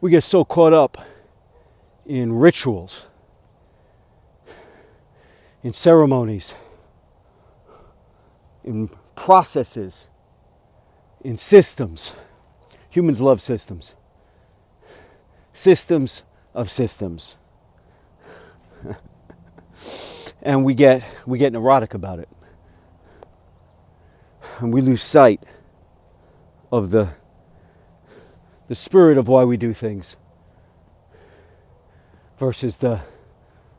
We get so caught up in rituals, in ceremonies, in processes, in systems. Humans love systems. Systems of systems. And we get neurotic about it. And we lose sight of the spirit of why we do things versus the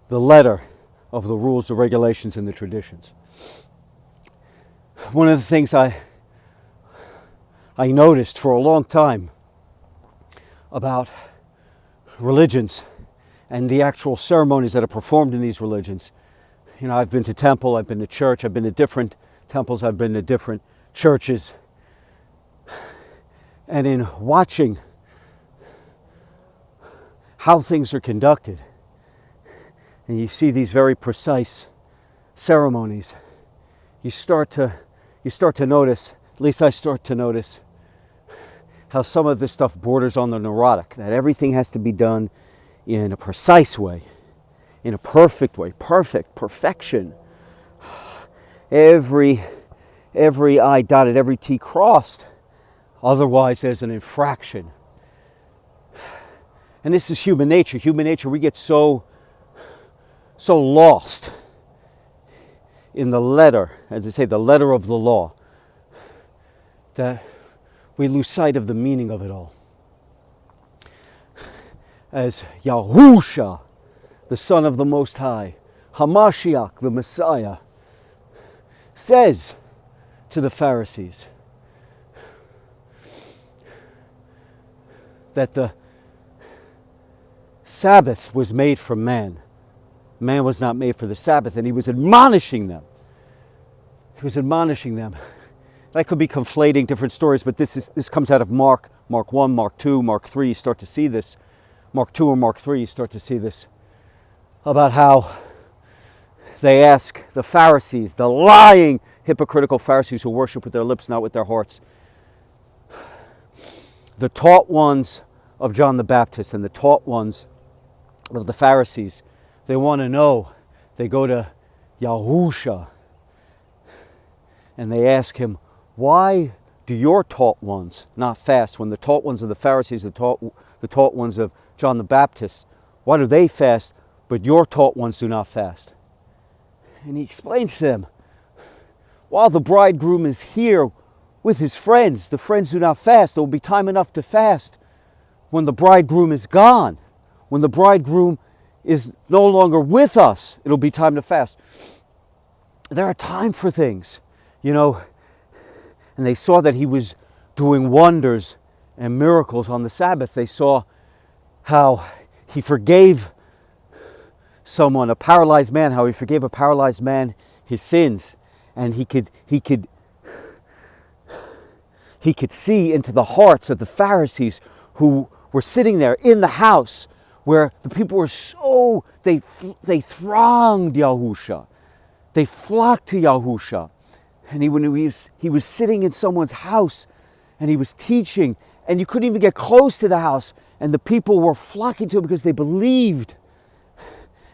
letter of the rules, the regulations, and the traditions. One of the things I noticed for a long time about religions and the actual ceremonies that are performed in these religions. You know, I've been to temple, I've been to church, I've been to different temples, I've been to different churches. And in watching how things are conducted, and you see these very precise ceremonies, you start to notice, at least I start to notice, how some of this stuff borders on the neurotic, that everything has to be done in a precise way, in a perfect way, perfection. Every I dotted, every T crossed, otherwise there's an infraction. And this is human nature. Human nature, we get so lost in the letter, as they say, the letter of the law, that we lose sight of the meaning of it all. As Yahusha, the Son of the Most High, Hamashiach, the Messiah, says to the Pharisees that the Sabbath was made for man. Man was not made for the Sabbath, and he was admonishing them. He was admonishing them. I could be conflating different stories, but this comes out of Mark 1, Mark 2, Mark 3. You start to see this. Mark 2 or Mark 3, you start to see this. About how they ask the Pharisees, the lying, hypocritical Pharisees who worship with their lips, not with their hearts. The taught ones of John the Baptist and the taught ones of the Pharisees, they want to know. They go to Yahusha and they ask him, why do your taught ones not fast when the taught ones of the Pharisees, the taught ones of John the Baptist, why do they fast but your taught ones do not fast? And he explains to them, while the bridegroom is here with his friends, the friends do not fast. There will be time enough to fast when the bridegroom is gone. When the bridegroom is no longer with us, it'll be time to fast. There are time for things, you know. And they saw that he was doing wonders and miracles on the Sabbath. They saw how he forgave someone, a paralyzed man, how he forgave a paralyzed man his sins. And he could see into the hearts of the Pharisees who were sitting there in the house where the people were so, they thronged Yahusha. They flocked to Yahusha. And he was sitting in someone's house and he was teaching, and you couldn't even get close to the house, and the people were flocking to him because they believed.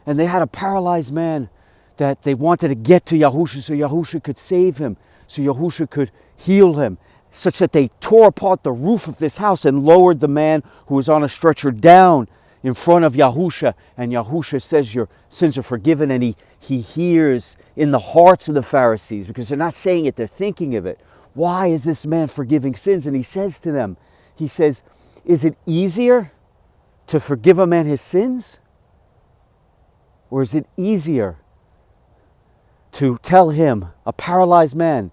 And they had a paralyzed man that they wanted to get to Yahusha so Yahusha could save him, so Yahusha could heal him, such that they tore apart the roof of this house and lowered the man who was on a stretcher down in front of Yahusha. And Yahusha says, your sins are forgiven. And he hears in the hearts of the Pharisees, because they're not saying it, they're thinking of it. Why is this man forgiving sins? And he says to them, he says, is it easier to forgive a man his sins? Or is it easier to tell him, a paralyzed man,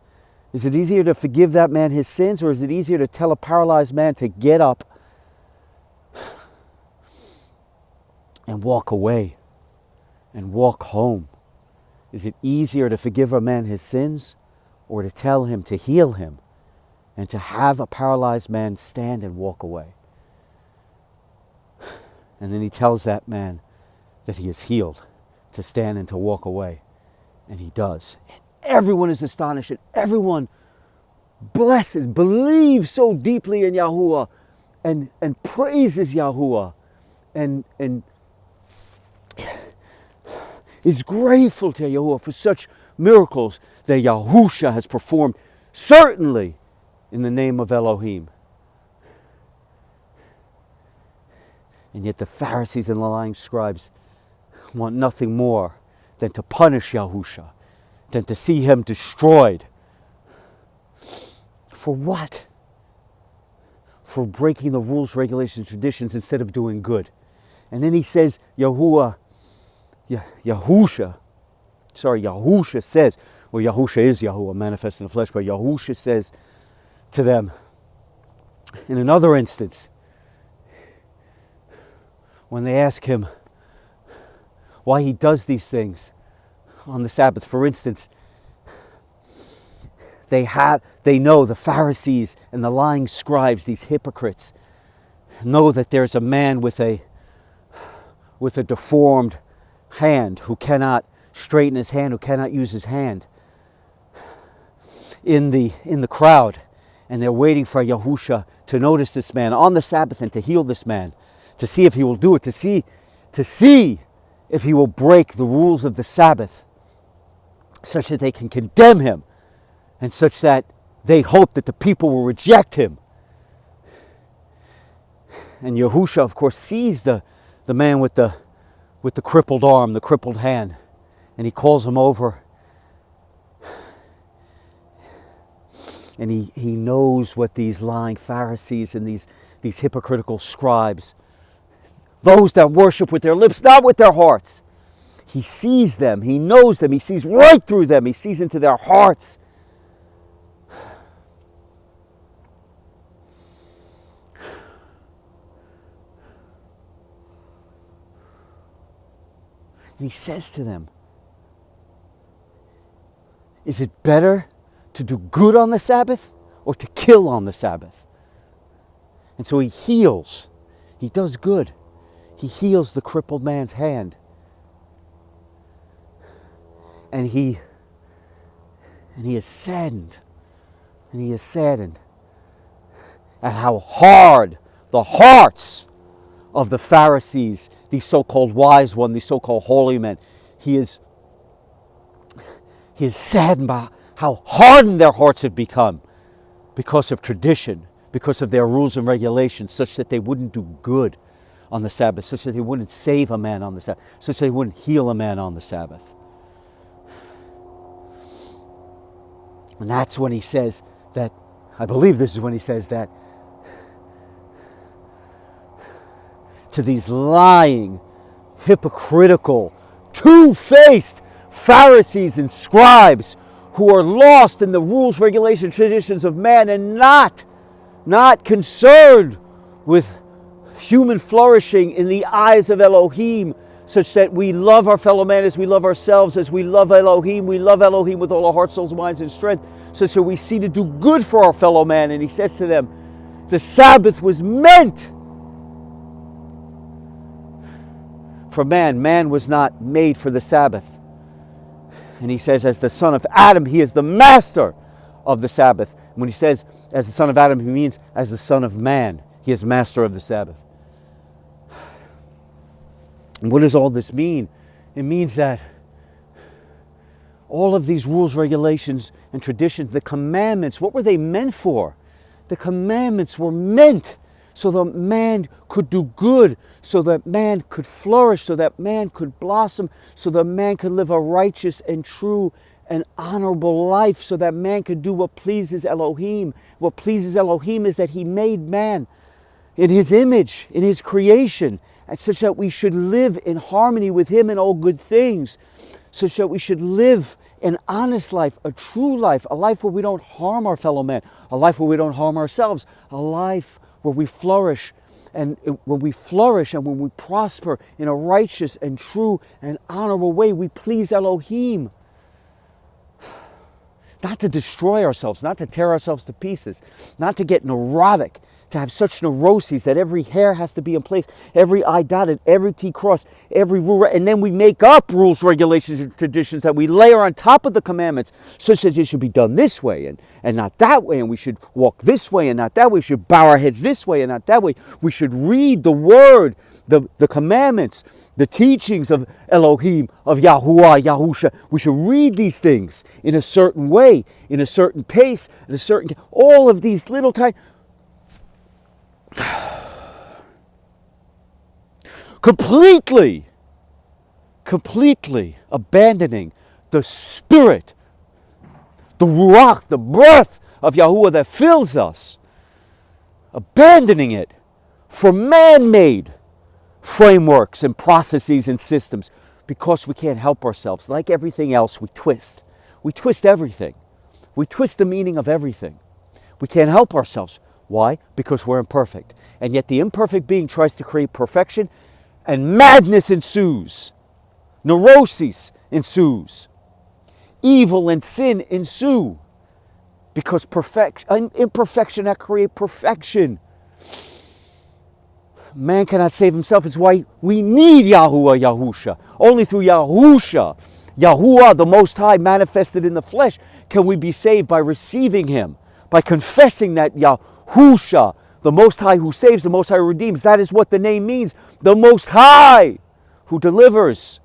is it easier to forgive that man his sins? Or is it easier to tell a paralyzed man to get up and walk away and walk home? Is it easier to forgive a man his sins, or to tell him to heal him and to have a paralyzed man stand and walk away? And then he tells that man that he is healed, to stand and to walk away. And he does. And everyone is astonished, and everyone believes so deeply in Yahuwah and praises Yahuwah and is grateful to Yahuwah for such miracles that Yahusha has performed, certainly in the name of Elohim. And yet the Pharisees and the lying scribes want nothing more than to punish Yahusha, than to see him destroyed. For what? For breaking the rules, regulations, traditions instead of doing good. And then he says, Yahusha says, well, Yahusha is Yahuwah manifest in the flesh, but Yahusha says to them in another instance, when they ask him why he does these things on the Sabbath, for instance, they know, the Pharisees and the lying scribes, these hypocrites, know that there's a man with a deformed hand who cannot straighten his hand, who cannot use his hand in the crowd, and they're waiting for Yahusha to notice this man on the Sabbath and to heal this man, to see if he will do it, to see if he will break the rules of the Sabbath, such that they can condemn him, and such that they hope that the people will reject him. And Yahusha, of course, sees the man with the crippled arm, the crippled hand, and he calls him over. And he knows what these lying Pharisees and these hypocritical scribes, those that worship with their lips, not with their hearts. He sees them, he knows them, he sees right through them, he sees into their hearts. And he says to them, is it better to do good on the Sabbath or to kill on the Sabbath? And so he heals. He does good. He heals the crippled man's hand. And he is saddened. And he is saddened at how hard the hearts of the Pharisees, these so-called wise ones, these so-called holy men, he is saddened by how hardened their hearts have become because of tradition, because of their rules and regulations, such that they wouldn't do good on the Sabbath, such that they wouldn't save a man on the Sabbath, such that they wouldn't heal a man on the Sabbath. And that's when he says that, I believe this is when he says that, to these lying, hypocritical, two-faced Pharisees and scribes who are lost in the rules, regulations, traditions of man and not concerned with human flourishing in the eyes of Elohim, such that we love our fellow man as we love ourselves, as we love Elohim with all our hearts, souls, minds, and strength, such that we see to do good for our fellow man. And he says to them, the Sabbath was meant for man. Man was not made for the Sabbath. And he says, as the son of Adam, he is the master of the Sabbath. When he says, as the son of Adam, he means as the son of man. He is master of the Sabbath. And what does all this mean? It means that all of these rules, regulations, and traditions, the commandments, what were they meant for? The commandments were meant so that man could do good, so that man could flourish, so that man could blossom, so that man could live a righteous and true and honorable life, so that man could do what pleases Elohim. What pleases Elohim is that he made man in his image, in his creation, and such that we should live in harmony with him in all good things, such that we should live an honest life, a true life, a life where we don't harm our fellow man, a life where we don't harm ourselves, a life where we flourish. And when we flourish and when we prosper in a righteous and true and honorable way, we please Elohim. Not to destroy ourselves, not to tear ourselves to pieces, not to get neurotic, to have such neuroses that every hair has to be in place, every I dotted, every T crossed, every rule, and then we make up rules, regulations, and traditions that we layer on top of the commandments, such that it should be done this way and not that way, and we should walk this way and not that way, we should bow our heads this way and not that way, we should read the word, the commandments, the teachings of Elohim, of Yahuwah, Yahusha. We should read these things in a certain way, in a certain pace, in a certain, all of these little tiny, completely abandoning the spirit, the ruach, the breath of Yahuwah that fills us, abandoning it for man-made frameworks and processes and systems, because we can't help ourselves. Like everything else, we twist. We twist everything. We twist the meaning of everything. We can't help ourselves. Why? Because we're imperfect. And yet the imperfect being tries to create perfection, and madness ensues. Neuroses ensues. Evil and sin ensue. Because imperfection that create perfection. Man cannot save himself. It's why we need Yahuwah, Yahusha. Only through Yahusha, Yahuwah, the Most High, manifested in the flesh, can we be saved by receiving Him, by confessing that Yahusha, the Most High who saves, the Most High who redeems. That is what the name means. The Most High who delivers.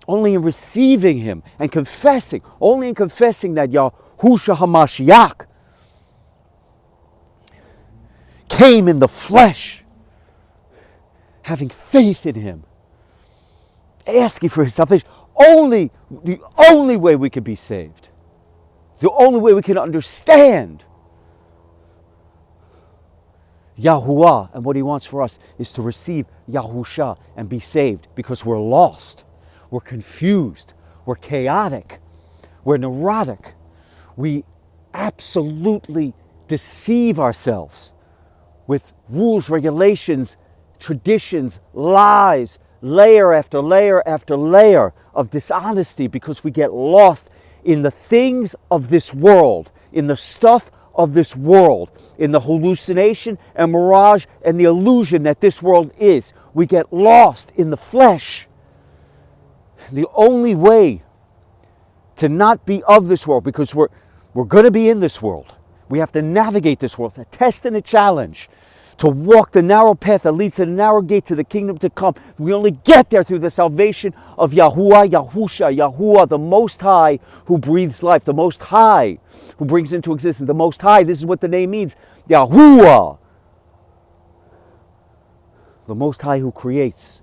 Only in receiving Him and confessing, only in confessing that Yahusha HaMashiach came in the flesh, having faith in Him, asking for His salvation. The only way we can be saved, the only way we can understand Yahuwah and what He wants for us is to receive Yahusha and be saved, because we're lost, we're confused, we're chaotic, we're neurotic. We absolutely deceive ourselves with rules, regulations, traditions, lies, layer after layer after layer of dishonesty, because we get lost in the things of this world, in the stuff of this world, in the hallucination and mirage and the illusion that this world is. We get lost in the flesh. The only way to not be of this world, because we're going to be in this world. We have to navigate this world. It's a test and a challenge to walk the narrow path that leads to the narrow gate to the kingdom to come. We only get there through the salvation of Yahuwah, Yahusha, Yahuwah, the Most High who breathes life, the Most High who brings into existence, the Most High. This is what the name means, Yahuwah, the Most High who creates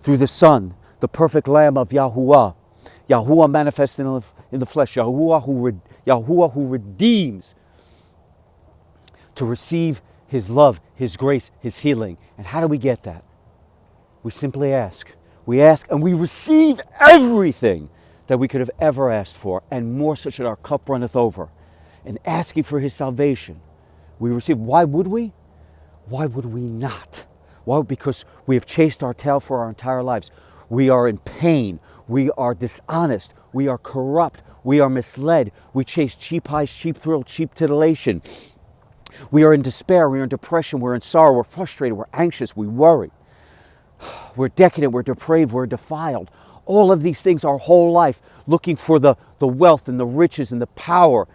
through the Son, the perfect Lamb of Yahuwah. Yahuwah manifested in the flesh, Yahuwah who redeems, to receive His love, His grace, His healing. And how do we get that? We simply ask. We ask and we receive everything that we could have ever asked for, and more, such that our cup runneth over. And asking for His salvation, we receive. Why would we? Why would we not? Why? Because we have chased our tail for our entire lives. We are in pain. We are dishonest. We are corrupt. We are misled. We chase cheap highs, cheap thrill, cheap titillation. We are in despair. We are in depression. We're in sorrow. We're frustrated. We're anxious. We worry. We're decadent. We're depraved. We're defiled. All of these things, our whole life, looking for the wealth and the riches and the power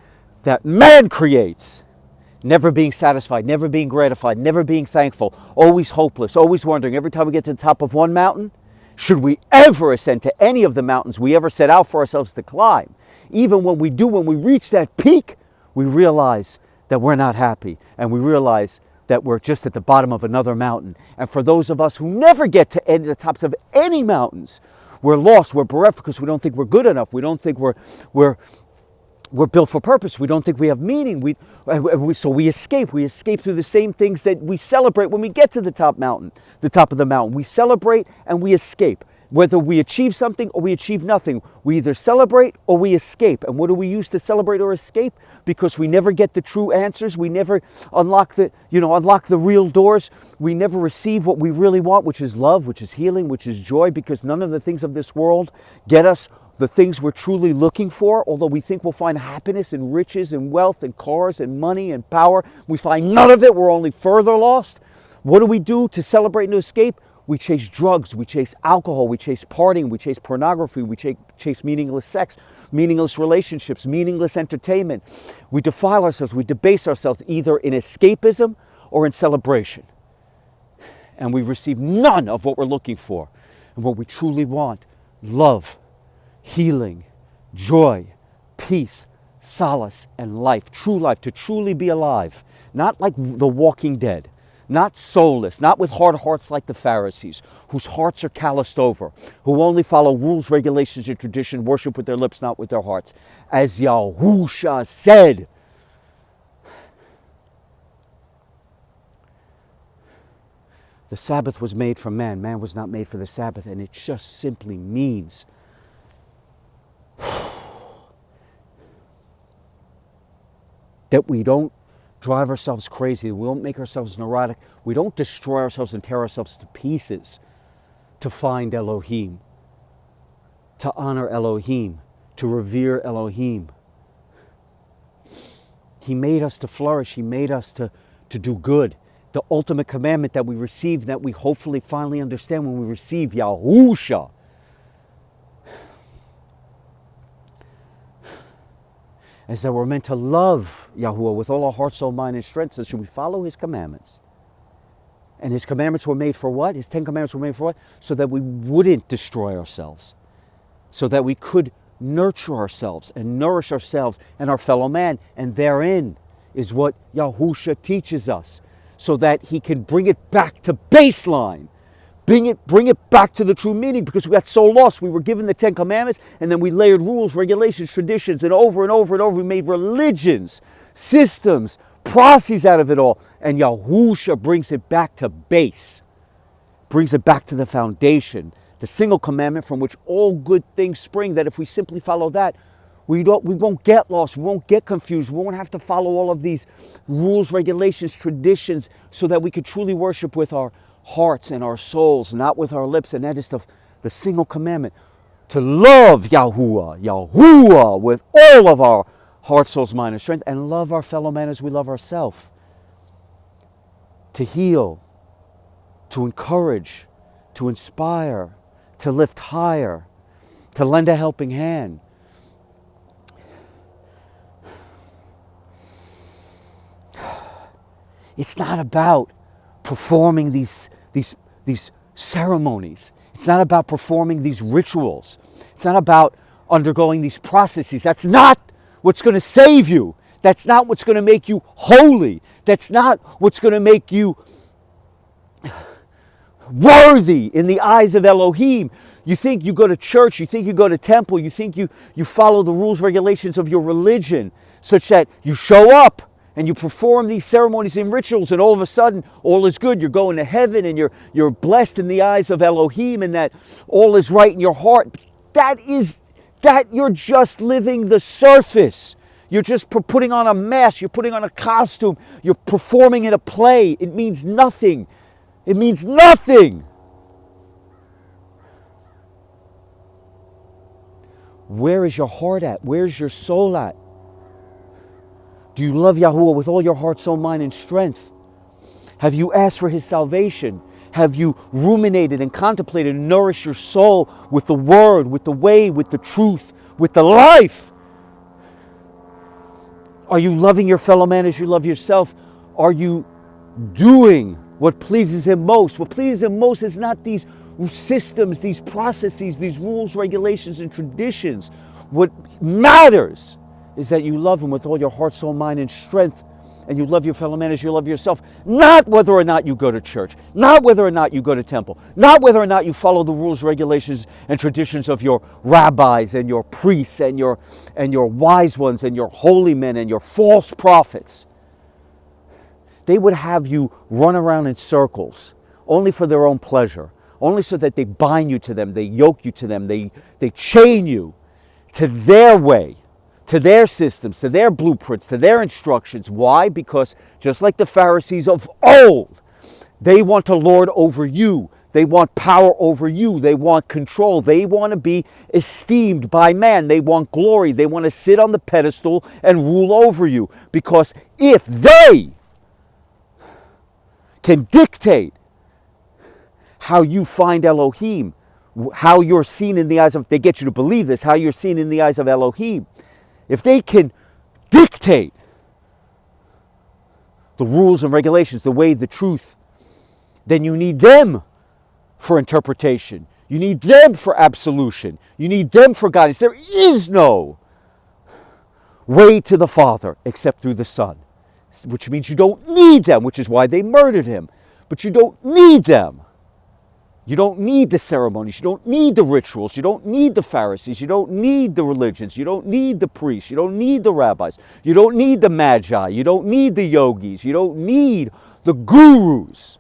that man creates. Never being satisfied, never being gratified, never being thankful, always hopeless, always wondering every time we get to the top of one mountain, should we ever ascend to any of the mountains we ever set out for ourselves to climb. Even when we do, when we reach that peak, we realize that we're not happy, and we realize that we're just at the bottom of another mountain. And for those of us who never get to the tops of any mountains, we're lost, we're bereft, because we don't think we're good enough. We don't think we're built for purpose. We don't think we have meaning. So we escape. We escape through the same things that we celebrate when we get to the top of the mountain. We celebrate and we escape. Whether we achieve something or we achieve nothing, we either celebrate or we escape. And what do we use to celebrate or escape? Because we never get the true answers. We never unlock the real doors. We never receive what we really want, which is love, which is healing, which is joy, because none of the things of this world get us the things we're truly looking for, although we think we'll find happiness and riches and wealth and cars and money and power, we find none of it, we're only further lost. What do we do to celebrate and to escape? We chase drugs, we chase alcohol, we chase partying, we chase pornography, we chase meaningless sex, meaningless relationships, meaningless entertainment. We defile ourselves, we debase ourselves either in escapism or in celebration. And we receive none of what we're looking for and what we truly want: love, healing, joy, peace, solace, and life. True life, to truly be alive. Not like the walking dead. Not soulless, not with hard hearts like the Pharisees, whose hearts are calloused over, who only follow rules, regulations, and tradition, worship with their lips, not with their hearts. As Yahusha said, the Sabbath was made for man. Man was not made for the Sabbath. And it just simply means that we don't drive ourselves crazy. We don't make ourselves neurotic. We don't destroy ourselves and tear ourselves to pieces to find Elohim, to honor Elohim, to revere Elohim. He made us to flourish. He made us to do good. The ultimate commandment that we receive, that we hopefully finally understand when we receive Yahusha, is that we're meant to love Yahuwah with all our heart, soul, mind, and strength. So should we follow His commandments? And His commandments were made for what? His 10 commandments were made for what? So that we wouldn't destroy ourselves. So that we could nurture ourselves and nourish ourselves and our fellow man. And therein is what Yahusha teaches us. So that He can bring it back to baseline. Bring it back to the true meaning, because we got so lost. We were given the 10 commandments, and then we layered rules, regulations, traditions, and over and over and over we made religions, systems, processes out of it all. And Yahusha brings it back to base, brings it back to the foundation, the single commandment from which all good things spring, that if we simply follow that, we won't get lost, we won't get confused, we won't have to follow all of these rules, regulations, traditions, so that we could truly worship with our hearts and our souls, not with our lips. And that is the single commandment: to love Yahuwah with all of our heart, souls, mind, and strength, and love our fellow man as we love ourselves. To heal, to encourage, to inspire, to lift higher, to lend a helping hand. It's not about performing these ceremonies. It's not about performing these rituals. It's not about undergoing these processes. That's not what's going to save you. That's not what's going to make you holy. That's not what's going to make you worthy in the eyes of Elohim. You think you go to church, you think you go to temple, you think you follow the rules, regulations of your religion, such that you show up and you perform these ceremonies and rituals, and all of a sudden, all is good. You're going to heaven, and you're blessed in the eyes of Elohim, and that all is right in your heart. That you're just living the surface. You're just putting on a mask. You're putting on a costume. You're performing in a play. It means nothing. It means nothing. Where is your heart at? Where's your soul at? Do you love Yahuwah with all your heart, soul, mind, and strength? Have you asked for His salvation? Have you ruminated and contemplated and nourished your soul with the Word, with the way, with the truth, with the life? Are you loving your fellow man as you love yourself? Are you doing what pleases Him most? What pleases Him most is not these systems, these processes, these rules, regulations, and traditions. What matters is that you love Him with all your heart, soul, mind, and strength, and you love your fellow man as you love yourself. Not whether or not you go to church, not whether or not you go to temple, not whether or not you follow the rules, regulations, and traditions of your rabbis and your priests and your wise ones and your holy men and your false prophets. They would have you run around in circles only for their own pleasure, only so that they bind you to them, they yoke you to them, they chain you to their way, to their systems, to their blueprints, to their instructions. Why? Because just like the Pharisees of old, they want to lord over you. They want power over you. They want control. They want to be esteemed by man. They want glory. They want to sit on the pedestal and rule over you. Because if they can dictate how you find Elohim, how you're seen in the eyes of, they get you to believe this, how you're seen in the eyes of Elohim. If they can dictate the rules and regulations, the way, the truth, then you need them for interpretation. You need them for absolution. You need them for guidance. There is no way to the Father except through the Son, which means you don't need them, which is why they murdered him. But you don't need them. You don't need the ceremonies. You don't need the rituals. You don't need the Pharisees. You don't need the religions. You don't need the priests. You don't need the rabbis. You don't need the magi. You don't need the yogis. You don't need the gurus.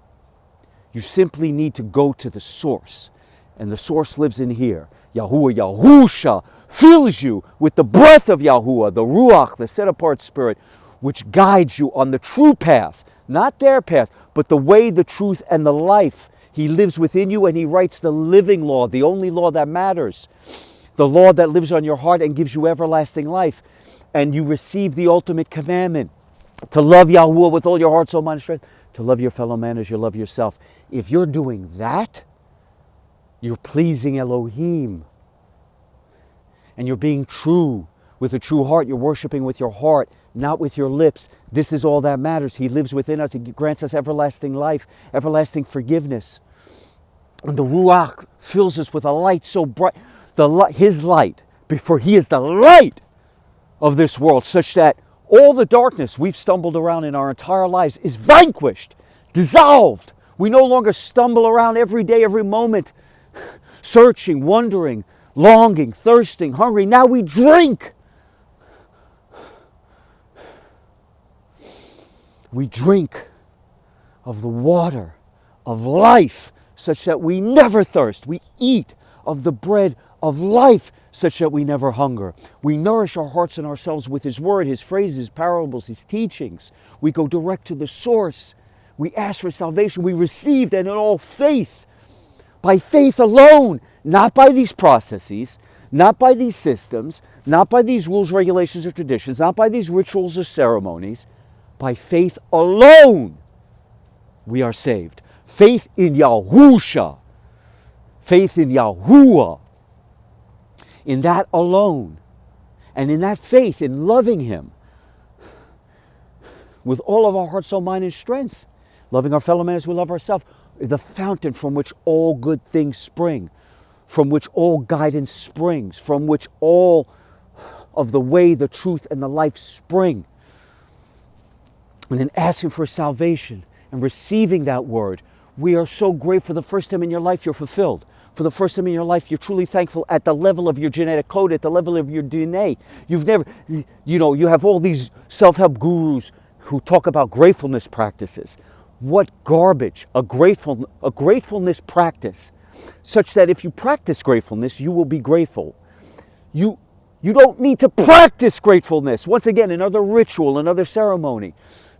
You simply need to go to the source. And the source lives in here. Yahuwah, Yahusha fills you with the breath of Yahuwah, the Ruach, the set-apart spirit, which guides you on the true path. Not their path, but the way, the truth, and the life. He lives within you and he writes the living law, the only law that matters. The law that lives on your heart and gives you everlasting life. And you receive the ultimate commandment to love Yahuwah with all your heart, soul, mind, and strength. To love your fellow man as you love yourself. If you're doing that, you're pleasing Elohim. And you're being true with a true heart. You're worshiping with your heart, not with your lips. This is all that matters. He lives within us. He grants us everlasting life, everlasting forgiveness. And the Ruach fills us with a light so bright. His light, for he is the light of this world, such that all the darkness we've stumbled around in our entire lives is vanquished, dissolved. We no longer stumble around every day, every moment, searching, wondering, longing, thirsting, hungry. Now we drink. We drink of the water of life, such that we never thirst. We eat of the bread of life, such that we never hunger. We nourish our hearts and ourselves with His word, His phrases, His parables, His teachings. We go direct to the source. We ask for salvation. We receive, and in all faith, by faith alone, not by these processes, not by these systems, not by these rules, regulations, or traditions, not by these rituals or ceremonies. By faith alone, we are saved. Faith in Yahusha, faith in Yahuwah, in that alone, and in that faith, in loving Him with all of our heart, soul, mind, and strength, loving our fellow man as we love ourselves, the fountain from which all good things spring, from which all guidance springs, from which all of the way, the truth, and the life spring. And in asking for salvation and receiving that word, we are so grateful. For the first time in your life, you're fulfilled. For the first time in your life, you're truly thankful at the level of your genetic code, at the level of your DNA. You've never, you have all these self-help gurus who talk about gratefulness practices. What garbage, a gratefulness practice, such that if you practice gratefulness, you will be grateful. You don't need to practice gratefulness. Once again, another ritual, another ceremony.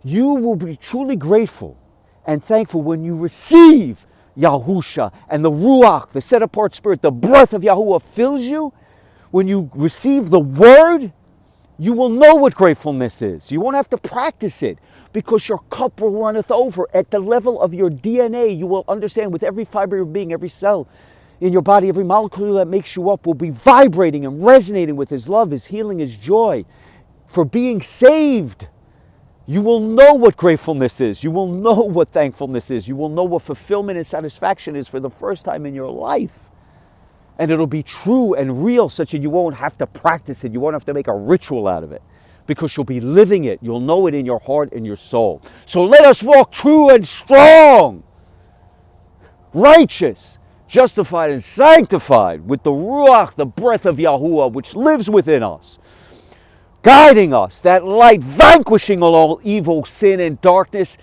You will be truly grateful and thankful when you receive Yahusha and the Ruach, the set-apart spirit, the breath of Yahuwah fills you. When you receive the word, you will know what gratefulness is. You won't have to practice it because your cup will runneth over. At the level of your DNA, you will understand with every fiber of your being, every cell in your body, every molecule that makes you up will be vibrating and resonating with His love, His healing, His joy. For being saved, you will know what gratefulness is. You will know what thankfulness is. You will know what fulfillment and satisfaction is for the first time in your life. And it'll be true and real, such that you won't have to practice it. You won't have to make a ritual out of it, because you'll be living it. You'll know it in your heart and your soul. So let us walk true and strong, righteous, justified and sanctified with the Ruach, the breath of Yahuwah, which lives within us, guiding us, that light vanquishing all evil, sin, and darkness.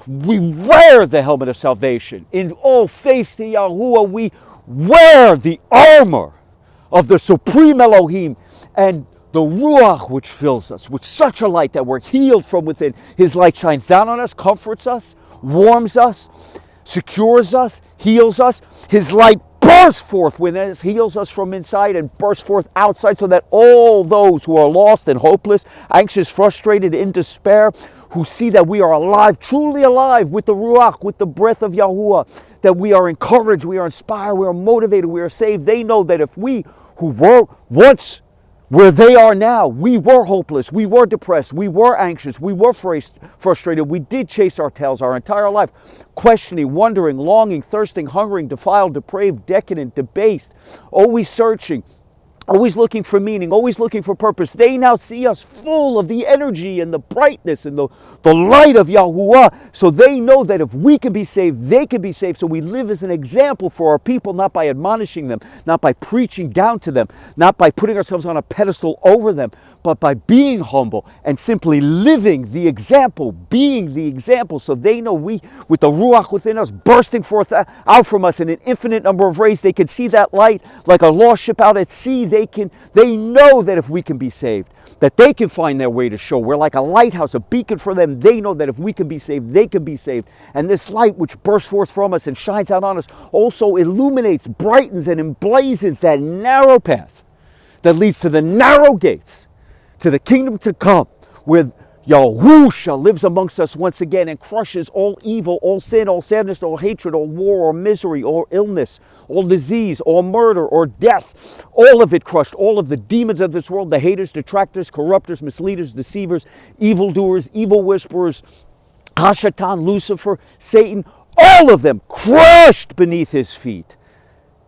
We wear the helmet of salvation. In all faith to Yahuwah, we wear the armor of the Supreme Elohim and the Ruach, which fills us with such a light that we're healed from within. His light shines down on us, comforts us, warms us, secures us, heals us. His light bursts forth within us, heals us from inside and bursts forth outside, so that all those who are lost and hopeless, anxious, frustrated, in despair, who see that we are alive, truly alive with the Ruach, with the breath of Yahuwah, that we are encouraged, we are inspired, we are motivated, we are saved. They know that if we who were once where they are now, we were hopeless, we were depressed, we were anxious, we were frustrated, we did chase our tails our entire life, questioning, wondering, longing, thirsting, hungering, defiled, depraved, decadent, debased, always searching, always looking for meaning, always looking for purpose. They now see us full of the energy and the brightness and the light of Yahuwah. So they know that if we can be saved, they can be saved. So we live as an example for our people, not by admonishing them, not by preaching down to them, not by putting ourselves on a pedestal over them, but by being humble and simply living the example, being the example, so they know we, with the Ruach within us, bursting forth out from us in an infinite number of rays, they can see that light like a lost ship out at sea. They know that if we can be saved, that they can find their way to shore. We're like a lighthouse, a beacon for them. They know that if we can be saved, they can be saved. And this light which bursts forth from us and shines out on us also illuminates, brightens, and emblazons that narrow path that leads to the narrow gates, to the kingdom to come, where Yahusha lives amongst us once again and crushes all evil, all sin, all sadness, all hatred, all war, all misery, all illness, all disease, all murder, or death. All of it crushed, all of the demons of this world, the haters, detractors, corruptors, misleaders, deceivers, evildoers, evil whisperers, Hashatan, Lucifer, Satan, all of them crushed beneath his feet.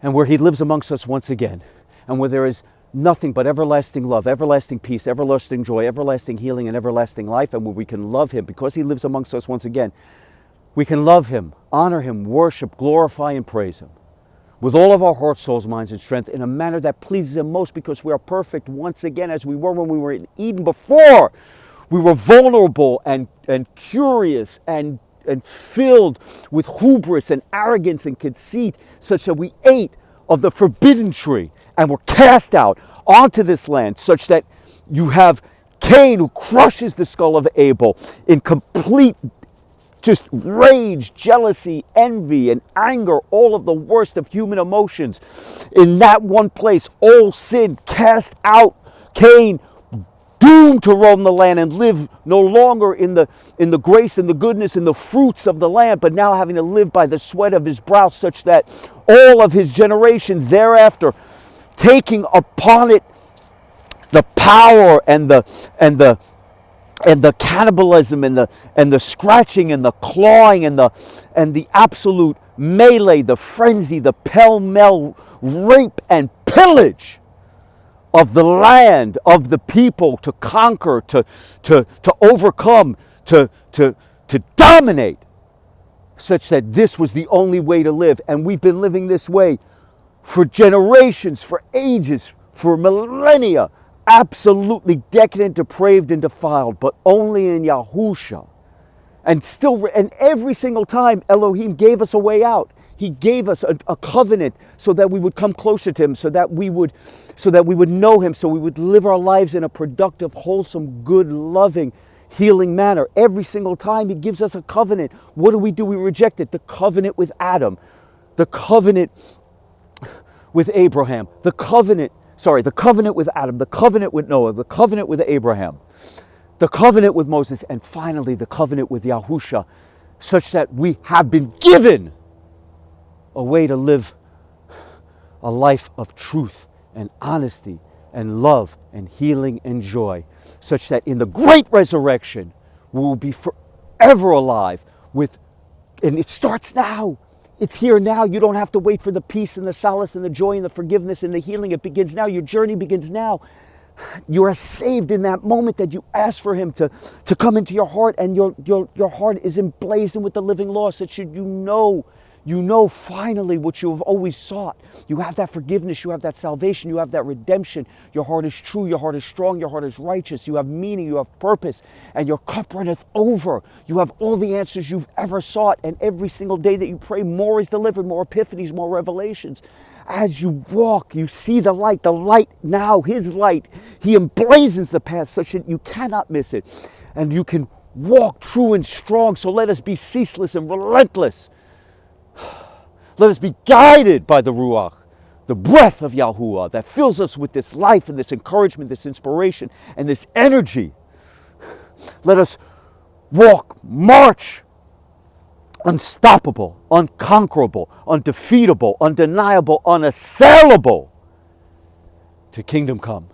And where he lives amongst us once again, and where there is nothing but everlasting love, everlasting peace, everlasting joy, everlasting healing, and everlasting life, and where we can love him because he lives amongst us once again. We can love him, honor him, worship, glorify, and praise him with all of our hearts, souls, minds, and strength in a manner that pleases him most, because we are perfect once again as we were when we were in Eden before. We were vulnerable and curious and filled with hubris and arrogance and conceit, such that we ate of the forbidden tree and were cast out onto this land, such that you have Cain, who crushes the skull of Abel in complete just rage, jealousy, envy, and anger, all of the worst of human emotions. In that one place, all sin cast out, Cain doomed to roam the land and live no longer in the grace and the goodness and the fruits of the land, but now having to live by the sweat of his brow, such that all of his generations thereafter, taking upon it the power and the cannibalism and the scratching and the clawing and the absolute melee, the frenzy, the pell-mell rape and pillage of the land, of the people, to conquer, to overcome, to dominate, such that this was the only way to live. And we've been living this way for generations, for ages, for millennia, absolutely decadent, depraved, and defiled, but only in Yahusha. And every single time Elohim gave us a way out. He gave us a covenant so that we would come closer to him, so that we would know him, so we would live our lives in a productive, wholesome, good, loving, healing manner. Every single time he gives us a covenant, what do? We reject it. The covenant with Adam, the covenant with Abraham, the covenant with Adam, the covenant with Noah, the covenant with Abraham, the covenant with Moses, and finally the covenant with Yahusha, such that we have been given a way to live a life of truth and honesty and love and healing and joy, such that in the great resurrection we will be forever alive and it starts now. It's here now. You don't have to wait for the peace and the solace and the joy and the forgiveness and the healing. It begins now. Your journey begins now. You are saved in that moment that you ask for him to come into your heart, and your heart is emblazoned with the living law, such that you know finally what you have always sought. You have that forgiveness, you have that salvation, you have that redemption. Your heart is true, your heart is strong, your heart is righteous. You have meaning, you have purpose, and your cup runneth over. You have all the answers you've ever sought, and every single day that you pray, more is delivered, more epiphanies, more revelations. As you walk, you see the light now, his light. He emblazons the path such that you cannot miss it, and you can walk true and strong. So let us be ceaseless and relentless Let us be guided by the Ruach, the breath of Yahuwah that fills us with this life and this encouragement, this inspiration, and this energy. Let us walk, march, unstoppable, unconquerable, undefeatable, undeniable, unassailable to kingdom come.